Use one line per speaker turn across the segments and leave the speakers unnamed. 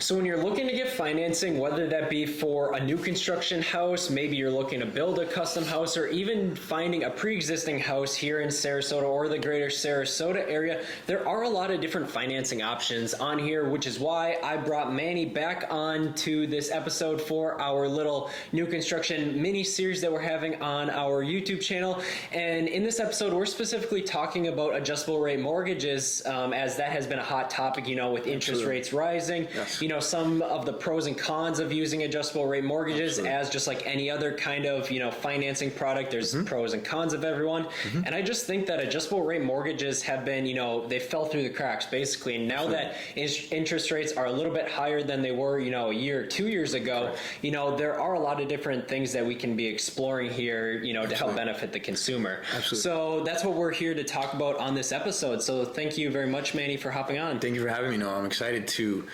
So when you're looking to get financing, whether that be for a new construction house, maybe you're looking to build a custom house, or even finding a pre-existing house here in Sarasota or the greater Sarasota area, there are a lot of different financing options on here, which is why I brought Manny back on to this episode for our little new construction mini series that we're having on our YouTube channel. And in this episode, we're specifically talking about adjustable rate mortgages, as that has been a hot topic, with interest rates rising.
Yes.
Some of the pros and cons of using adjustable rate mortgages. Absolutely. As just like any other kind of, financing product, there's pros and cons of everyone. And I just think that adjustable rate mortgages have been, they fell through the cracks basically. And now that interest rates are a little bit higher than they were, a year or 2 years ago, there are a lot of different things that we can be exploring here, to help benefit the consumer.
Absolutely.
So that's what we're here to talk about on this episode. So thank you very much, Manny, for hopping on.
Thank you for having me, Noah. I'm excited to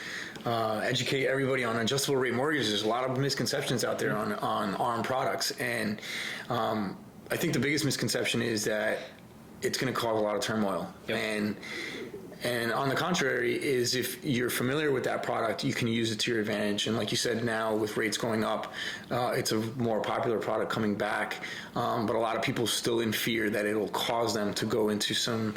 educate everybody on adjustable rate mortgages. There's a lot of misconceptions out there on ARM products, and I think the biggest misconception is that it's going to cause a lot of turmoil.
Yep.
And on the contrary is, if you're familiar with that product, you can use it to your advantage. And like you said, now with rates going up, it's a more popular product coming back. But a lot of people still in fear that it'll cause them to go into some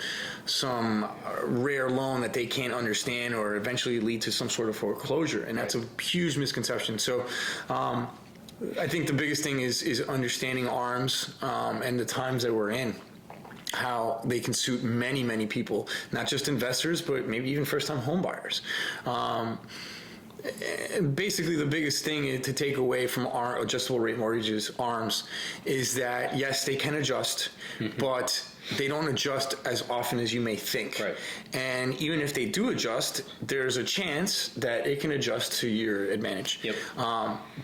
rare loan that they can't understand, or eventually lead to some sort of foreclosure. And that's a huge misconception. So I think the biggest thing is understanding ARMs and the times that we're in, how they can suit many, many people, not just investors, but maybe even first-time home buyers. Basically, the biggest thing to take away from our adjustable rate mortgages, ARMs, is that, yes, they can adjust, but they don't adjust as often as you may think.
Right.
And even if they do adjust, there's a chance that it can adjust to your advantage.
Yep.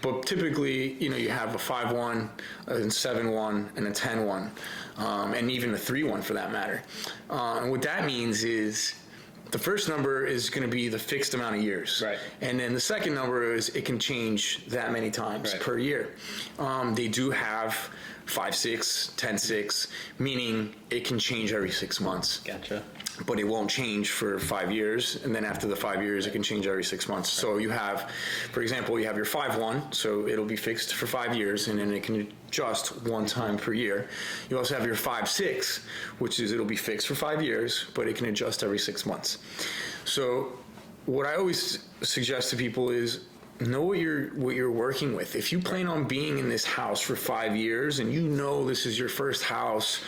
But typically, you have a 5-1, a 7-1, and a 10-1, and even a 3-1 for that matter. And what that means is, the first number is going to be the fixed amount of years.
Right.
And then the second number is it can change that many times per year. They do have 5-6, 10-6, meaning it can change every 6 months.
Gotcha.
But it won't change for 5 years, and then after the 5 years, it can change every 6 months. So you have, for example, you have your 5-1, so it'll be fixed for 5 years, and then it can adjust one time per year. You also have your 5-6, which is it'll be fixed for 5 years, but it can adjust every 6 months. So what I always suggest to people is, know what you're working with. If you plan on being in this house for 5 years, and this is your first house,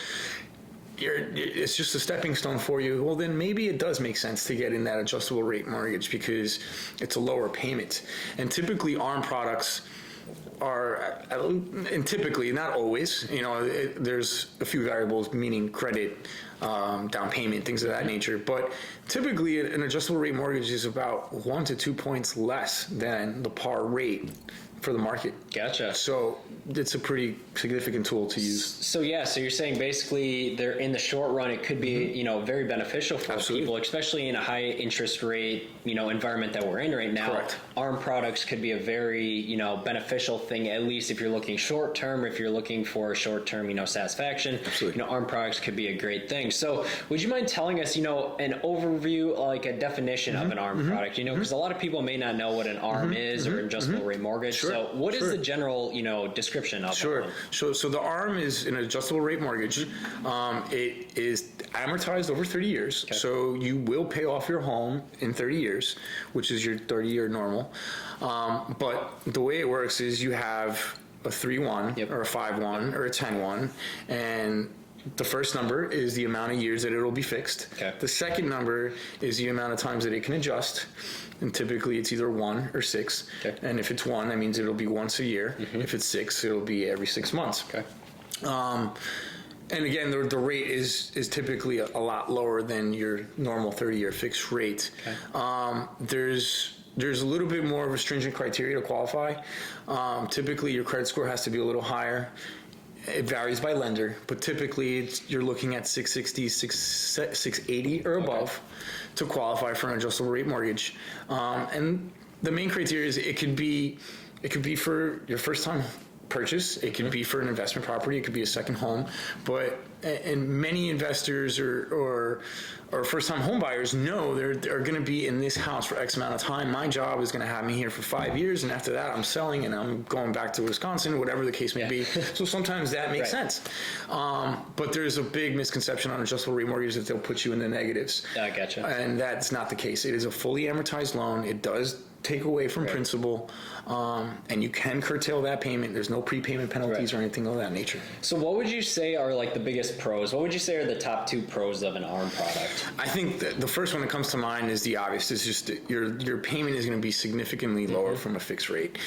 it's just a stepping stone for you, well, then maybe it does make sense to get in that adjustable rate mortgage, because it's a lower payment. And typically ARM products are, and typically, not always, there's a few variables, meaning credit, down payment, things of that nature. But typically an adjustable rate mortgage is about 1 to 2 points less than the par rate for the market.
Gotcha.
So it's a pretty significant tool to use.
So you're saying basically they're in the short run, it could be, very beneficial for people, especially in a high interest rate, environment that we're in right now.
Correct.
ARM products could be a very, beneficial thing, at least if you're looking short term, if you're looking for short term, satisfaction.
Absolutely.
ARM products could be a great thing. So would you mind telling us, an overview, like a definition of an ARM product, because a lot of people may not know what an ARM is, or adjustable rate mortgage.
Sure.
So what is the general, description of it?
So the ARM is an adjustable rate mortgage. It is amortized over 30 years. Okay. So you will pay off your home in 30 years, which is your 30-year normal. But the way it works is you have a 3-1 or a 5-1 or a 10-1, and the first number is the amount of years that it will be fixed.
Okay.
The second number is the amount of times that it can adjust. And typically it's either 1 or 6.
Okay.
And if it's 1, that means it'll be once a year. If it's 6, it'll be every 6 months.
Okay.
And again, the rate is typically a lot lower than your normal 30-year fixed rate. Okay. There's a little bit more of a stringent criteria to qualify. Typically, your credit score has to be a little higher. It varies by lender, but typically you're looking at 660, 680 or above to qualify for an adjustable rate mortgage. And the main criteria is it could be for your first time purchase, it could be for an investment property, it could be a second home, but and many investors or first-time home buyers know they're going to be in this house for X amount of time. My job is going to have me here for 5 years, and after that, I'm selling and I'm going back to Wisconsin, whatever the case may be. So sometimes that makes sense. But there's a big misconception on adjustable rate mortgage that they'll put you in the negatives.
I gotcha.
And that's not the case. It is a fully amortized loan. It does take away from principal, and you can curtail that payment. There's no prepayment penalties or anything of that nature.
So what would you say are like the biggest pros? What would you say are the top 2 pros of an ARM product?
I think that the first one that comes to mind is the obvious. It's just that your payment is going to be significantly lower from a fixed rate.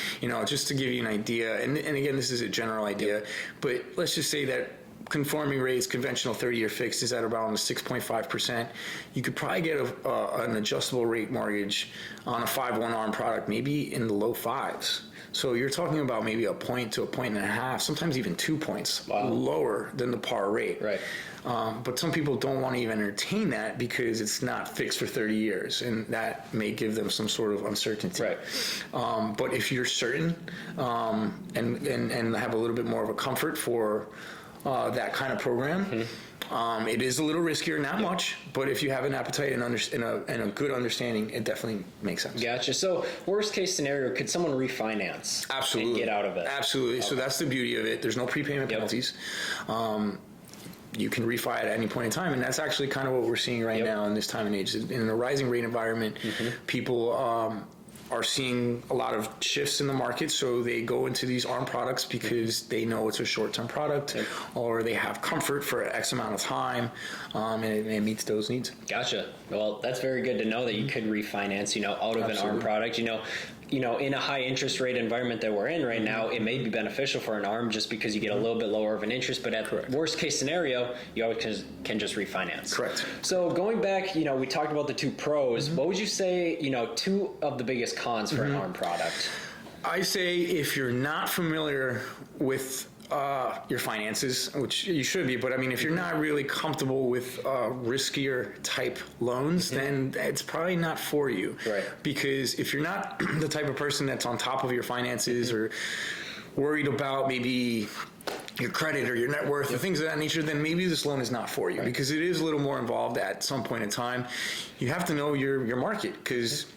Just to give you an idea, and again, this is a general idea, but let's just say that conforming rates, conventional 30-year fixed is at around 6.5%. You could probably get an adjustable rate mortgage on a 5/1 ARM product, maybe in the low 5s. So you're talking about maybe a point to a point and a half, sometimes even 2 points lower than the par rate.
Right.
But some people don't want to even entertain that because it's not fixed for 30 years, and that may give them some sort of uncertainty.
Right.
But if you're certain and have a little bit more of a comfort for that kind of program, it is a little riskier, not much, but if you have an appetite and a good understanding, it definitely makes sense.
Gotcha. So worst case scenario, could someone refinance?
Absolutely.
And get out of it?
Absolutely. Okay. So that's the beauty of it. There's no prepayment penalties. You can refi at any point in time, and that's actually kind of what we're seeing right now in this time and age. In a rising rate environment, people are seeing a lot of shifts in the market, so they go into these ARM products because they know it's a short-term product, or they have comfort for X amount of time, and it meets those needs.
Gotcha. Well, that's very good to know that you could refinance, out of an ARM product. In a high interest rate environment that we're in right now, it may be beneficial for an ARM just because you get a little bit lower of an interest, but at worst case scenario, you always can just refinance.
Correct.
So going back, we talked about the 2 pros. What would you say, 2 of the biggest cons for an ARM product?
I say if you're not familiar with your finances, which you should be, but if you're not really comfortable with riskier type loans, then it's probably not for you.
Right.
Because if you're not the type of person that's on top of your finances or worried about maybe your credit or your net worth or things of that nature, then maybe this loan is not for you, because it is a little more involved at some point in time. You have to know your market, because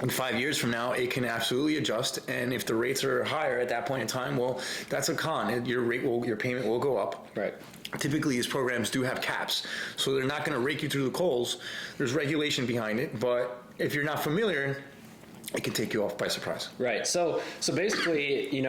in 5 years from now, it can absolutely adjust, and if the rates are higher at that point in time, well, that's a con. Your payment will go up.
Right.
Typically, these programs do have caps, so they're not going to rake you through the coals. There's regulation behind it, but if you're not familiar, it can take you off by surprise.
Right. So basically, in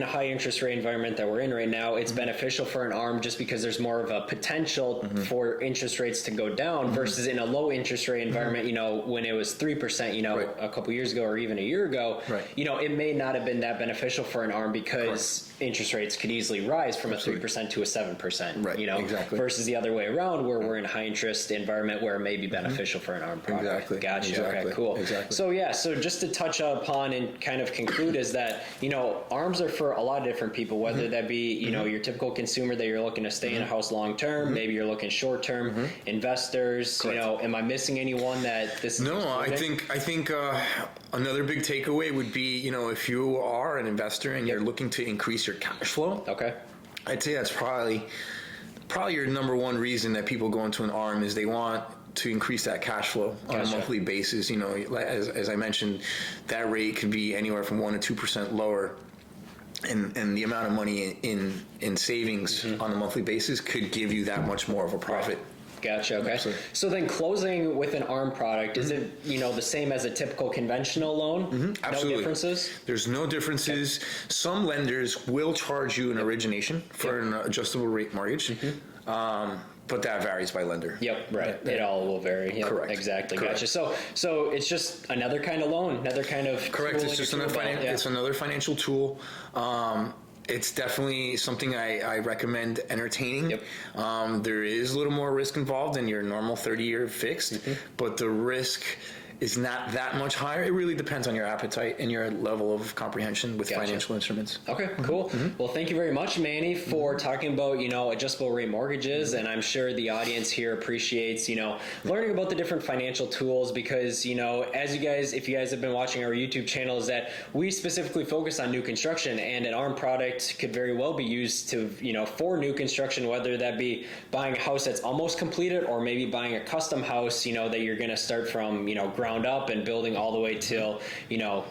a high interest rate environment that we're in right now, it's beneficial for an ARM just because there's more of a potential for interest rates to go down versus in a low interest rate environment, when it was 3%, a couple years ago or even a year ago, it may not have been that beneficial for an ARM because interest rates could easily rise from a 3% to a 7%,
Exactly.
versus the other way around where we're in a high interest environment where it may be beneficial for an ARM product.
Exactly.
Gotcha.
Exactly.
Okay, cool.
Exactly.
So just to touch upon and kind of conclude is that, ARMs are for a lot of different people, whether that be, your typical consumer that you're looking to stay in a house long term, maybe you're looking short term, investors, am I missing anyone that this is?
No, I think another big takeaway would be, if you are an investor and you're looking to increase your cash flow.
Okay.
I'd say that's probably your number one reason that people go into an ARM is they want to increase that cash flow on a monthly basis. As I mentioned, that rate could be anywhere from 1% to 2% lower, and the amount of money in savings on a monthly basis could give you that much more of a profit.
Right. Gotcha. Okay.
Absolutely.
So then closing with an ARM product, is it, the same as a typical conventional loan?
Absolutely.
No differences?
There's no differences. Okay. Some lenders will charge you an origination for an adjustable rate mortgage. But that varies by lender.
Yep, right. It all will vary. Yep,
correct.
Exactly.
Correct.
Gotcha. So it's just another kind of loan, another kind of
correct. It's just it's another financial tool. It's definitely something I recommend entertaining.
Yep.
There is a little more risk involved in your normal 30-year fixed, but the risk is not that much higher. It really depends on your appetite and your level of comprehension with
Gotcha.
financial instruments.
Okay, cool. Well, thank you very much, Manny, for talking about, adjustable rate mortgages. And I'm sure the audience here appreciates, learning about the different financial tools because, as if you guys have been watching our YouTube channel, is that we specifically focus on new construction, and an ARM product could very well be used to, for new construction, whether that be buying a house that's almost completed or maybe buying a custom house, that you're going to start from, ground up and building all the way till,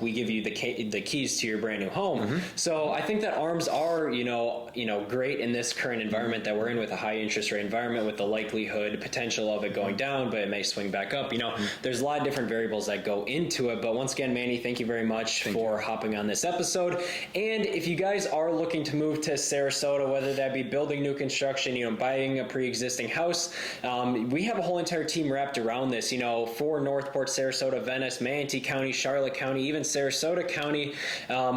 we give you the keys to your brand new home. So I think that ARMs are, great in this current environment that we're in with a high interest rate environment with the likelihood, potential of it going down, but it may swing back up. There's a lot of different variables that go into it. But once again, Manny, thank you very much for hopping on this episode. And if you guys are looking to move to Sarasota, whether that be building new construction, buying a pre-existing house, we have a whole entire team wrapped around this, for Northport, Sarasota, Venice, Manatee County, Charlotte County, even Sarasota County.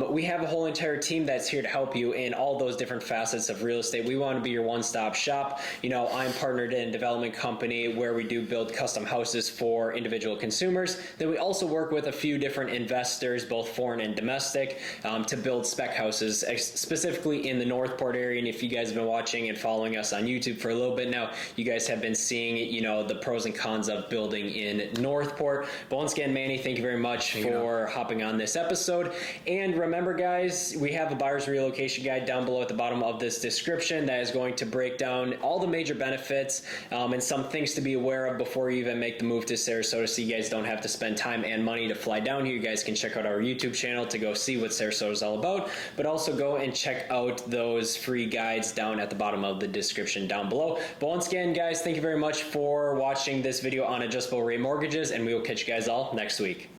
We have a whole entire team that's here to help you in all those different facets of real estate. We want to be your one-stop shop. I'm partnered in a development company where we do build custom houses for individual consumers. Then we also work with a few different investors, both foreign and domestic, to build spec houses, specifically in the Northport area. And if you guys have been watching and following us on YouTube for a little bit now, you guys have been seeing, the pros and cons of building in Northport. But once again, Manny, thank you very much for hopping on this episode. And remember, guys, we have a buyer's relocation guide down below at the bottom of this description that is going to break down all the major benefits and some things to be aware of before you even make the move to Sarasota, so you guys don't have to spend time and money to fly down here. You guys can check out our YouTube channel to go see what Sarasota is all about, but also go and check out those free guides down at the bottom of the description down below. But once again, guys, thank you very much for watching this video on adjustable rate mortgages, and we will catch you guys all next week.